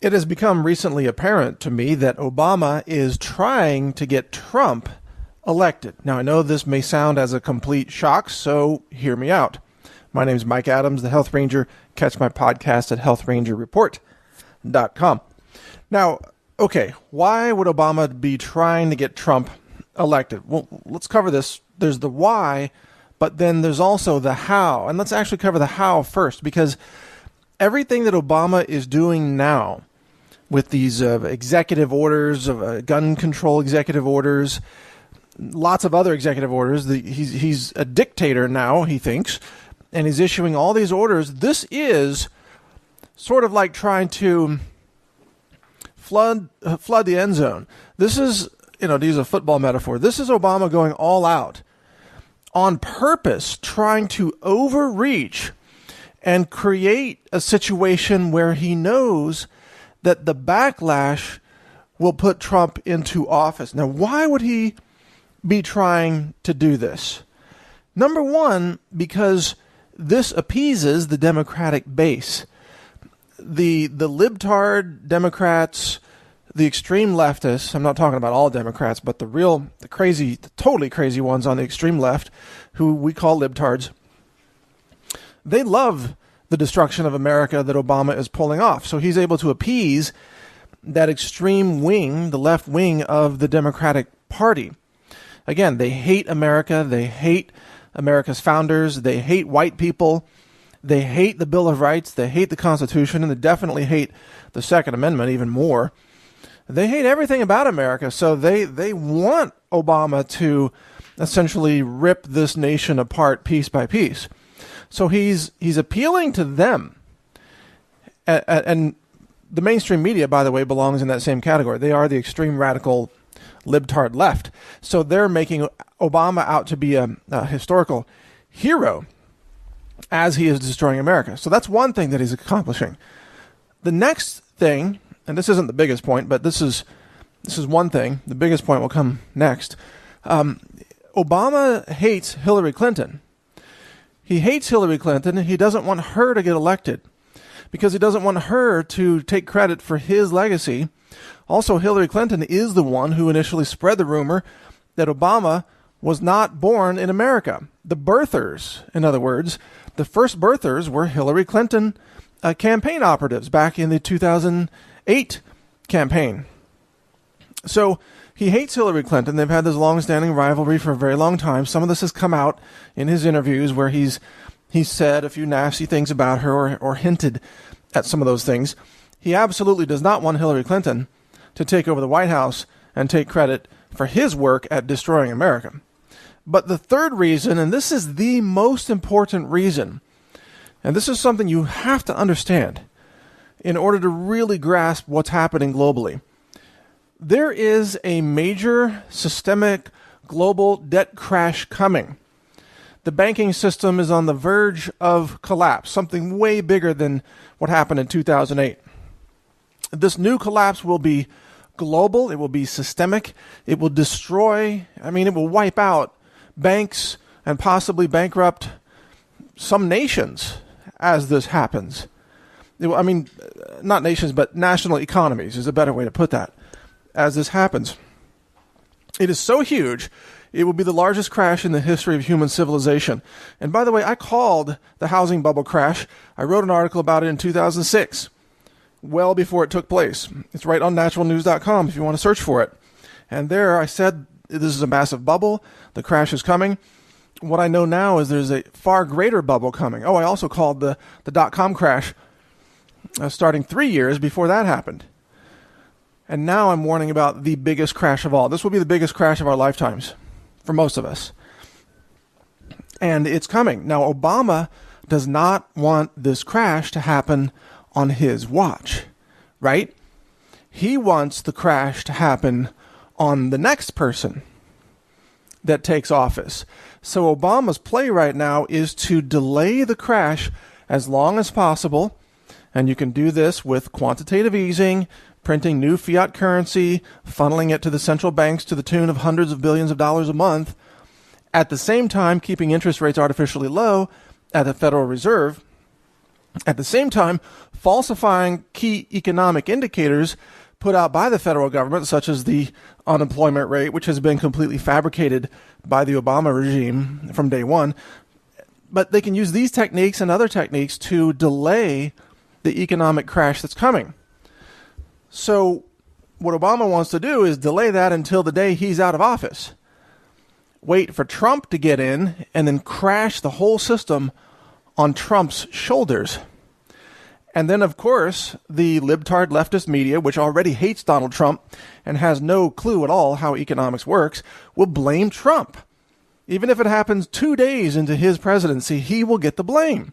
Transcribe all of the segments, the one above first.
It has become recently apparent to me that Obama is trying to get Trump elected. Now, I know this may sound as a complete shock, so hear me out. My name is Mike Adams, the Health Ranger. Catch my podcast at healthrangerreport.com. Now, okay, why would Obama be trying to get Trump elected? Well, let's cover this. There's the why, but then there's also the how. And let's actually cover the how first, because everything that Obama is doing now with these executive orders, gun control executive orders, lots of other executive orders, he's a dictator now, he thinks, and he's issuing all these orders. This is sort of like trying to flood the end zone. This is, to use a football metaphor, this is Obama going all out on purpose, trying to overreach and create a situation where he knows that the backlash will put Trump into office. Now, why would he be trying to do this? Number one, because this appeases the Democratic base. The libtard Democrats, the extreme leftists, I'm not talking about all Democrats, but the totally crazy ones on the extreme left, who we call libtards, they love the destruction of America that Obama is pulling off. So he's able to appease that extreme wing, the left wing of the Democratic Party. Again, they hate America. They hate America's founders. They hate white people. They hate the Bill of Rights. They hate the Constitution. And they definitely hate the Second Amendment even more. They hate everything about America. So they want Obama to essentially rip this nation apart piece by piece. So he's appealing to them. And the mainstream media, by the way, belongs in that same category. They are the extreme radical libtard left. So they're making Obama out to be a historical hero as he is destroying America. So that's one thing that he's accomplishing. The next thing, and this isn't the biggest point, but this is one thing. The biggest point will come next. Obama hates Hillary Clinton. He hates Hillary Clinton. He doesn't want her to get elected because he doesn't want her to take credit for his legacy. Also, Hillary Clinton is the one who initially spread the rumor that Obama was not born in America. The birthers, in other words, the first birthers were Hillary Clinton campaign operatives back in the 2008 campaign. So he hates Hillary Clinton. They've had this long-standing rivalry for a very long time. Some of this has come out in his interviews where he's said a few nasty things about her or hinted at some of those things. He absolutely does not want Hillary Clinton to take over the White House and take credit for his work at destroying America. But the third reason, and this is the most important reason, and this is something you have to understand in order to really grasp what's happening globally. There is a major systemic global debt crash coming. The banking system is on the verge of collapse, something way bigger than what happened in 2008. This new collapse will be global. It will be systemic. It will destroy, it will wipe out banks and possibly bankrupt some nations as this happens. Not nations, but national economies is a better way to put that. As this happens, it is so huge, it will be the largest crash in the history of human civilization. And by the way, I called the housing bubble crash. I wrote an article about it in 2006, well before it took place. It's right on naturalnews.com if you want to search for it. And there I said, this is a massive bubble. The crash is coming. What I know now is there's a far greater bubble coming. Oh, I also called the dot-com crash starting 3 years before that happened. And now I'm warning about the biggest crash of all. This will be the biggest crash of our lifetimes for most of us. And it's coming. Now, Obama does not want this crash to happen on his watch, right? He wants the crash to happen on the next person that takes office. So Obama's play right now is to delay the crash as long as possible. And you can do this with quantitative easing, printing new fiat currency, funneling it to the central banks to the tune of hundreds of billions of dollars a month, at the same time keeping interest rates artificially low at the Federal Reserve At the same time, falsifying key economic indicators put out by the federal government, such as the unemployment rate, which has been completely fabricated by the Obama regime from day one. But they can use these techniques and other techniques to delay the economic crash that's coming. So what Obama wants to do is delay that until the day he's out of office. Wait for Trump to get in and then crash the whole system on Trump's shoulders. And then, of course, the libtard leftist media, which already hates Donald Trump and has no clue at all how economics works, will blame Trump. Even if it happens 2 days into his presidency, he will get the blame.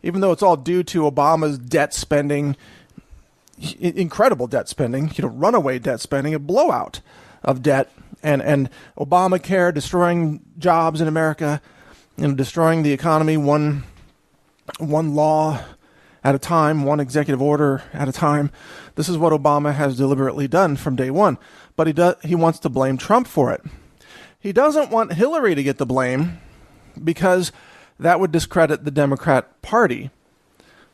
Even though it's all due to Obama's debt spending, incredible debt spending, runaway debt spending, a blowout of debt, and Obamacare destroying jobs in America, destroying the economy one law at a time, one executive order at a time. This is what Obama has deliberately done from day one. But he wants to blame Trump for it. He doesn't want Hillary to get the blame because that would discredit the Democrat Party.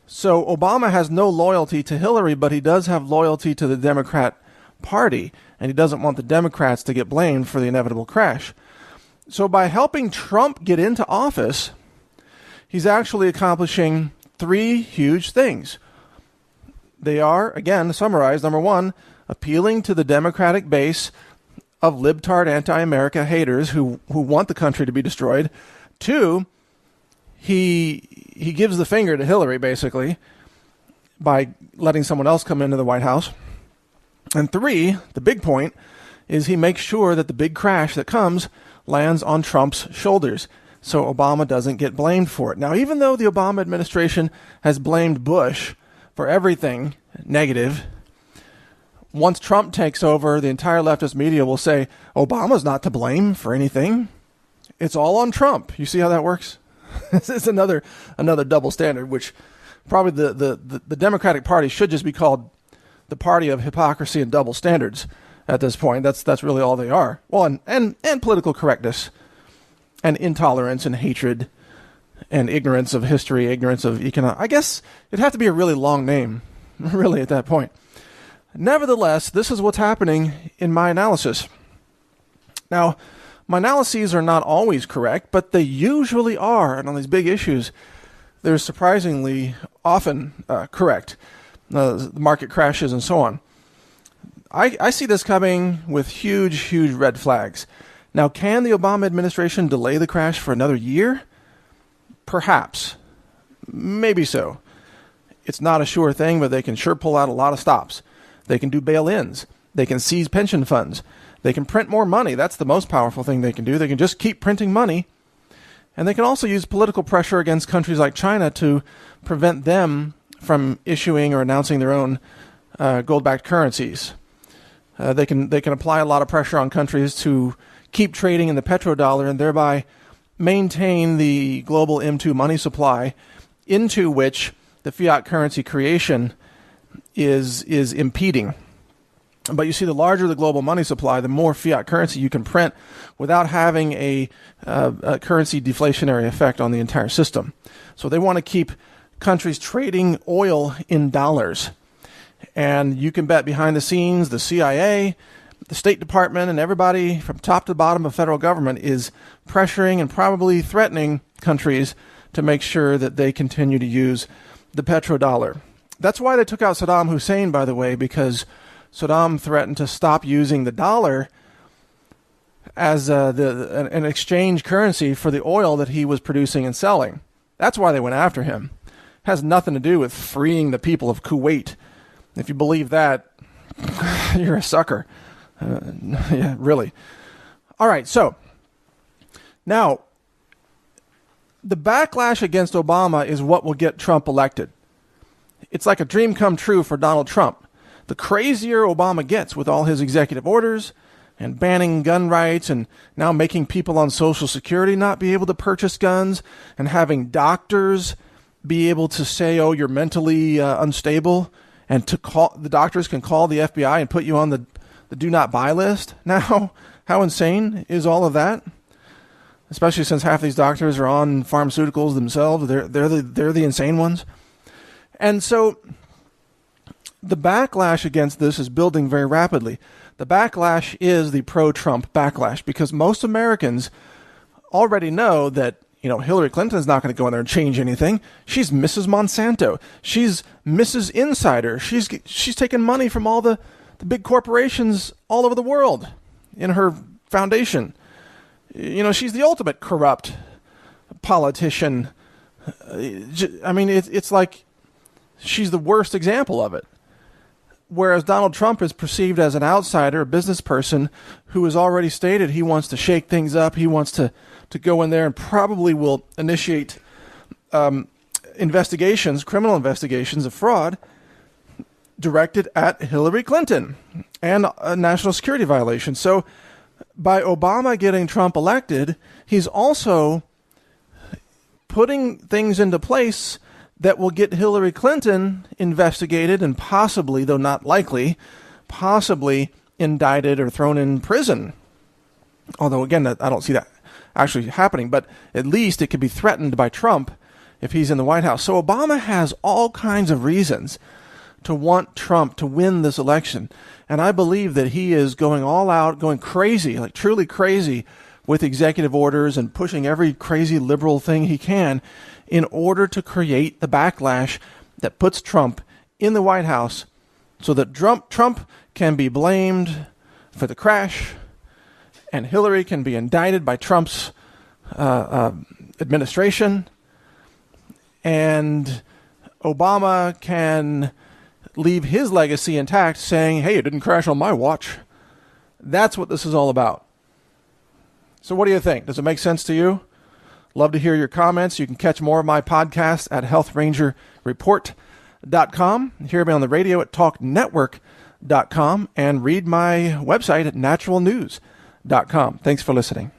So Obama has no loyalty to Hillary, but he does have loyalty to the Democrat Party, and he doesn't want the Democrats to get blamed for the inevitable crash. So by helping Trump get into office, he's actually accomplishing 3 huge things. They are, again, summarized. Number 1, appealing to the Democratic base of libtard anti-America haters who want the country to be destroyed. 2, he gives the finger to Hillary, basically, by letting someone else come into the White House. And 3, the big point, is he makes sure that the big crash that comes lands on Trump's shoulders, so Obama doesn't get blamed for it. Now, even though the Obama administration has blamed Bush for everything negative, once Trump takes over, the entire leftist media will say, Obama's not to blame for anything. It's all on Trump. You see how that works? It's another double standard, which probably the Democratic Party should just be called the party of hypocrisy and double standards at this point. That's really all they are. Well, and political correctness and intolerance and hatred and ignorance of history, ignorance of economics. I guess it'd have to be a really long name, really, at that point. Nevertheless, this is what's happening in my analysis. Now, my analyses are not always correct, but they usually are. And on these big issues, they're surprisingly often correct. The market crashes and so on. I see this coming with huge red flags. Now, can the Obama administration delay the crash for another year? Perhaps. Maybe so. It's not a sure thing, but they can sure pull out a lot of stops. They can do bail-ins. They can seize pension funds. They can print more money. That's the most powerful thing they can do. They can just keep printing money. And they can also use political pressure against countries like China to prevent them from issuing or announcing their own gold-backed currencies. They can apply a lot of pressure on countries to keep trading in the petrodollar and thereby maintain the global M2 money supply, into which the fiat currency creation is impeding. But you see, the larger the global money supply, the more fiat currency you can print without having a currency deflationary effect on the entire system. So they want to keep countries trading oil in dollars. And you can bet behind the scenes, the CIA, the State Department, and everybody from top to bottom of federal government is pressuring and probably threatening countries to make sure that they continue to use the petrodollar. That's why they took out Saddam Hussein, by the way, because Saddam threatened to stop using the dollar as an exchange currency for the oil that he was producing and selling. That's why they went after him. It has nothing to do with freeing the people of Kuwait. If you believe that, you're a sucker. Yeah, really. All right, so now the backlash against Obama is what will get Trump elected. It's like a dream come true for Donald Trump. The crazier Obama gets with all his executive orders and banning gun rights and now making people on Social Security not be able to purchase guns and having doctors be able to say, oh, you're mentally unstable, and the doctors can call the FBI and put you on the do not buy list. Now, how insane is all of that? Especially since half these doctors are on pharmaceuticals themselves. They're the insane ones. And so the backlash against this is building very rapidly. The backlash is the pro-Trump backlash, because most Americans already know that, Hillary Clinton is not going to go in there and change anything. She's Mrs. Monsanto. She's Mrs. Insider. She's taken money from all the big corporations all over the world in her foundation. She's the ultimate corrupt politician. It's like she's the worst example of it. Whereas Donald Trump is perceived as an outsider, a business person who has already stated he wants to shake things up. He wants to go in there and probably will initiate criminal investigations of fraud directed at Hillary Clinton and a national security violation. So by Obama getting Trump elected, he's also putting things into place that will get Hillary Clinton investigated and possibly, though not likely, possibly indicted or thrown in prison. Although, again, I don't see that actually happening, but at least it could be threatened by Trump if he's in the White House. So Obama has all kinds of reasons to want Trump to win this election. And I believe that he is going all out, going crazy, like truly crazy, with executive orders and pushing every crazy liberal thing he can in order to create the backlash that puts Trump in the White House so that Trump can be blamed for the crash and Hillary can be indicted by Trump's administration, and Obama can leave his legacy intact saying, hey, it didn't crash on my watch. That's what this is all about. So what do you think? Does it make sense to you? Love to hear your comments. You can catch more of my podcasts at healthrangerreport.com. Hear me on the radio at talknetwork.com and read my website at naturalnews.com. Thanks for listening.